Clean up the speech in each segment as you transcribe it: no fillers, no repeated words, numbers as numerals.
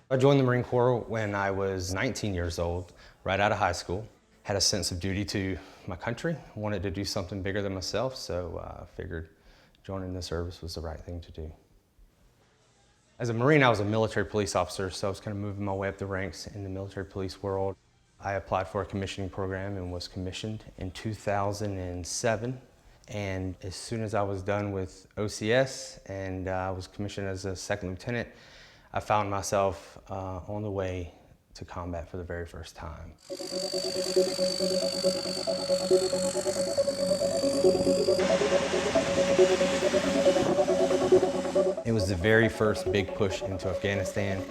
I joined the Marine Corps when I was 19 years old, right out of high school. Had a sense of duty to my country, wanted to do something bigger than myself, so I figured joining the service was the right thing to do. As a Marine, I was a military police officer, so I was kind of moving my way up the ranks in the military police world. I applied for a commissioning program and was commissioned in 2007. And as soon as I was done with OCS and I was commissioned as a second lieutenant, I found myself on the way to combat for the very first time. It was the very first big push into Afghanistan,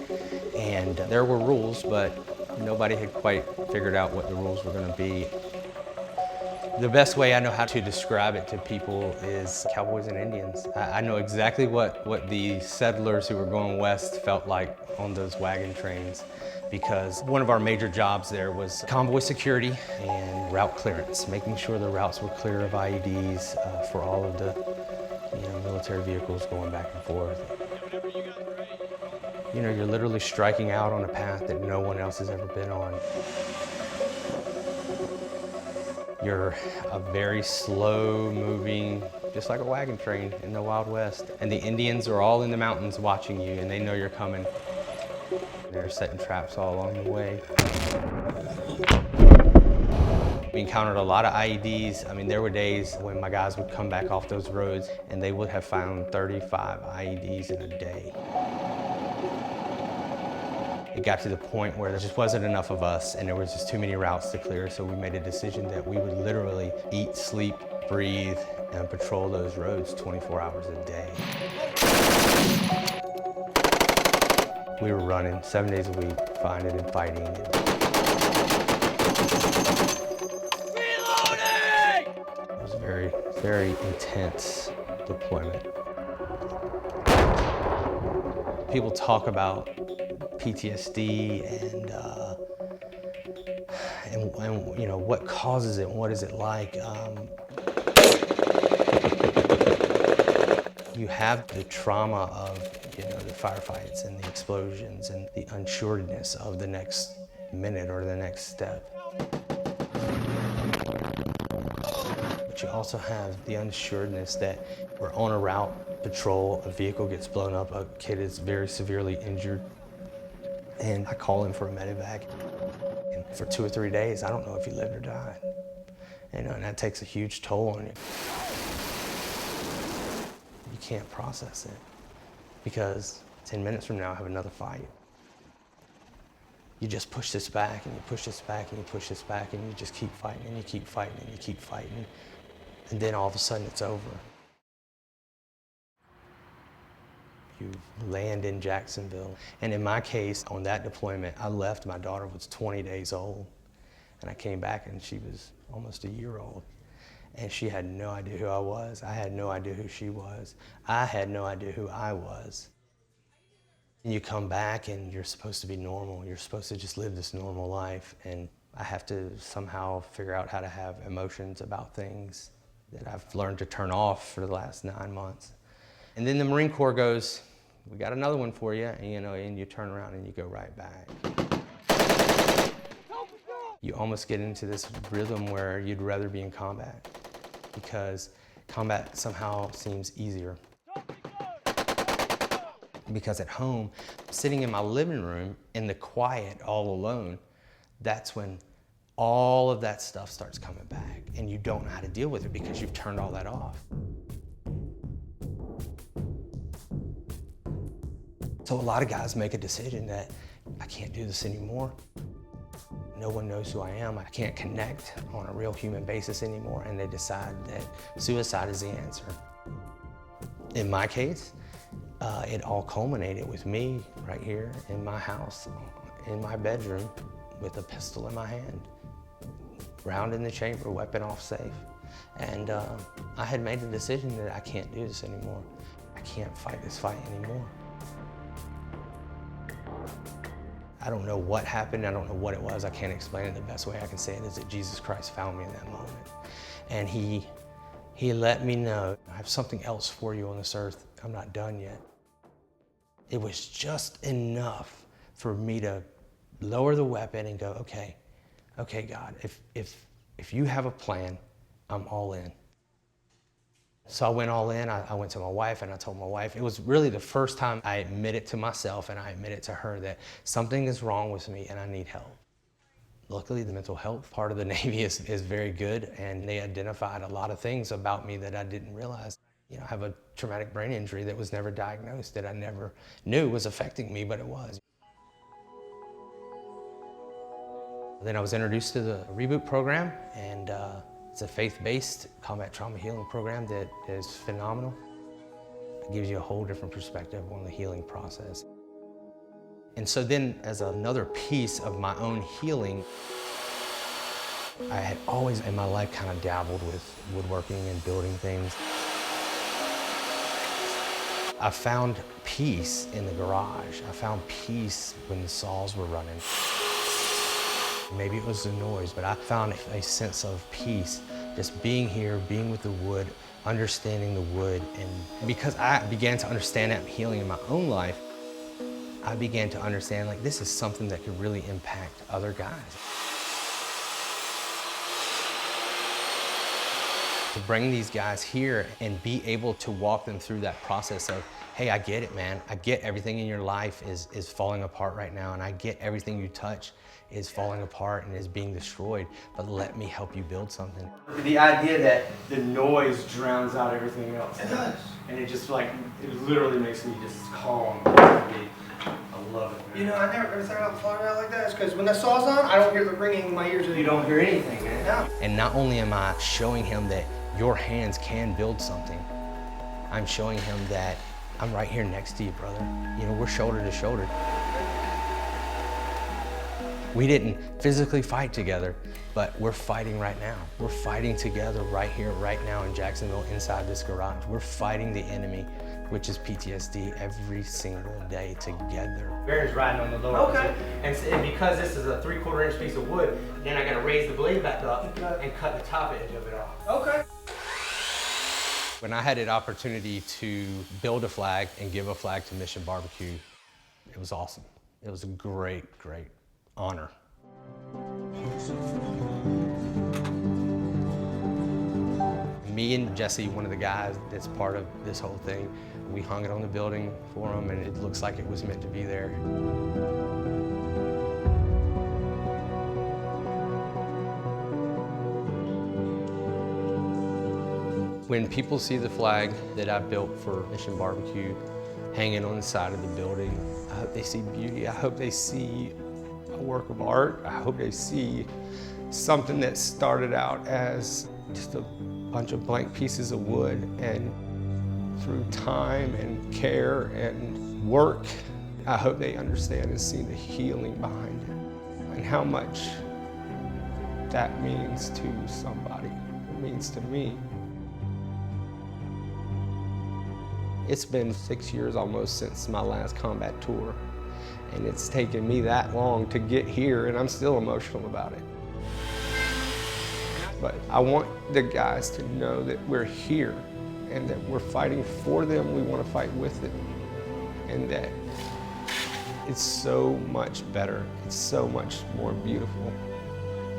and there were rules, but nobody had quite figured out what the rules were going to be. The best way I know how to describe it to people is cowboys and Indians. I know exactly what the settlers who were going west felt like on those wagon trains, because one of our major jobs there was convoy security and route clearance, making sure the routes were clear of IEDs for all of the military vehicles going back and forth. You're literally striking out on a path that no one else has ever been on. You're a very slow moving, just like a wagon train in the Wild West. And the Indians are all in the mountains watching you, and they know you're coming. They're setting traps all along the way. We encountered a lot of IEDs. I mean, there were days when my guys would come back off those roads and they would have found 35 IEDs in a day. It got to the point where there just wasn't enough of us and there was just too many routes to clear, so we made a decision that we would literally eat, sleep, breathe, and patrol those roads 24 hours a day. We were running 7 days a week, finding and fighting. Reloading! It was a very, very intense deployment. People talk about PTSD and what causes it and what is it like. You have the trauma of the firefights and the explosions and the unsureness of the next minute or the next step. But you also have the unsureness that we're on a route patrol, a vehicle gets blown up, a kid is very severely injured, and I call in for a medevac. And for 2 or 3 days, I don't know if he lived or died. And that takes a huge toll on you. You can't process it because 10 minutes from now, I have another fight. You just push this back and you push this back and you push this back and you just keep fighting and you keep fighting and you keep fighting. And then all of a sudden it's over. You land in Jacksonville. And in my case, on that deployment, I left, my daughter was 20 days old. And I came back and she was almost a year old. And she had no idea who I was. I had no idea who she was. I had no idea who I was. And you come back and you're supposed to be normal. You're supposed to just live this normal life. And I have to somehow figure out how to have emotions about things that I've learned to turn off for the last 9 months. And then the Marine Corps goes, we got another one for you, and you turn around and you go right back. You almost get into this rhythm where you'd rather be in combat because combat somehow seems easier. Because at home, sitting in my living room in the quiet all alone, that's when all of that stuff starts coming back and you don't know how to deal with it because you've turned all that off. So a lot of guys make a decision that I can't do this anymore. No one knows who I am. I can't connect on a real human basis anymore, and they decide that suicide is the answer. In my case, it all culminated with me right here in my house, in my bedroom, with a pistol in my hand, round in the chamber, weapon off safe. And I had made the decision that I can't do this anymore. I can't fight this fight anymore. I don't know what happened, I don't know what it was, I can't explain it. The best way I can say it is that Jesus Christ found me in that moment. And he let me know, I have something else for you on this earth, I'm not done yet. It was just enough for me to lower the weapon and go, okay, God, if you have a plan, I'm all in. So I went all in. I went to my wife and I told my wife. It was really the first time I admitted to myself and I admitted to her that something is wrong with me and I need help. Luckily, the mental health part of the Navy is very good, and they identified a lot of things about me that I didn't realize. You know, I have a traumatic brain injury that was never diagnosed, that I never knew was affecting me, but it was. Then I was introduced to the Reboot program, and it's a faith-based combat trauma healing program that is phenomenal. It gives you a whole different perspective on the healing process. And so then, as another piece of my own healing, I had always in my life kind of dabbled with woodworking and building things. I found peace in the garage. I found peace when the saws were running. Maybe it was the noise, but I found a sense of peace just being here, being with the wood, understanding the wood. And because I began to understand that healing in my own life, I began to understand, like, this is something that could really impact other guys. To bring these guys here and be able to walk them through that process of, hey, I get it, man. I get everything in your life is falling apart right now, and I get everything you touch is falling apart and is being destroyed, but let me help you build something. The idea that the noise drowns out everything else. It does. And it just like, it literally makes me just calm. I love it, man. You know, I never ever thought about flying out like that. Because when the saw's on, I don't hear the ringing in my ears anymore. You don't hear anything, man. No. And not only am I showing him that your hands can build something, I'm showing him that I'm right here next to you, brother. You know, we're shoulder to shoulder. We didn't physically fight together, but we're fighting right now. We're fighting together right here, right now in Jacksonville, inside this garage. We're fighting the enemy, which is PTSD, every single day together. Bear's riding on the lower. Okay. And because this is a 3/4 inch piece of wood, then I gotta raise the blade back up and cut the top edge of it off. Okay. When I had an opportunity to build a flag and give a flag to Mission Barbecue, it was awesome. It was a great, great honor. Me and Jesse, one of the guys that's part of this whole thing, we hung it on the building for him, and it looks like it was meant to be there. When people see the flag that I built for Mission Barbecue hanging on the side of the building, I hope they see beauty. I hope they see a work of art. I hope they see something that started out as just a bunch of blank pieces of wood, and through time and care and work, I hope they understand and see the healing behind it and how much that means to somebody. It means to me. It's been 6 years almost since my last combat tour, and it's taken me that long to get here, and I'm still emotional about it. But I want the guys to know that we're here and that we're fighting for them. We want to fight with them, and that it's so much better. It's so much more beautiful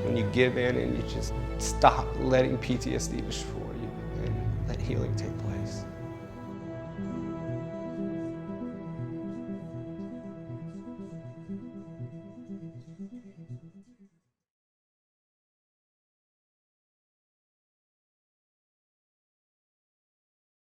when you give in and you just stop letting PTSD destroy you and let healing take place.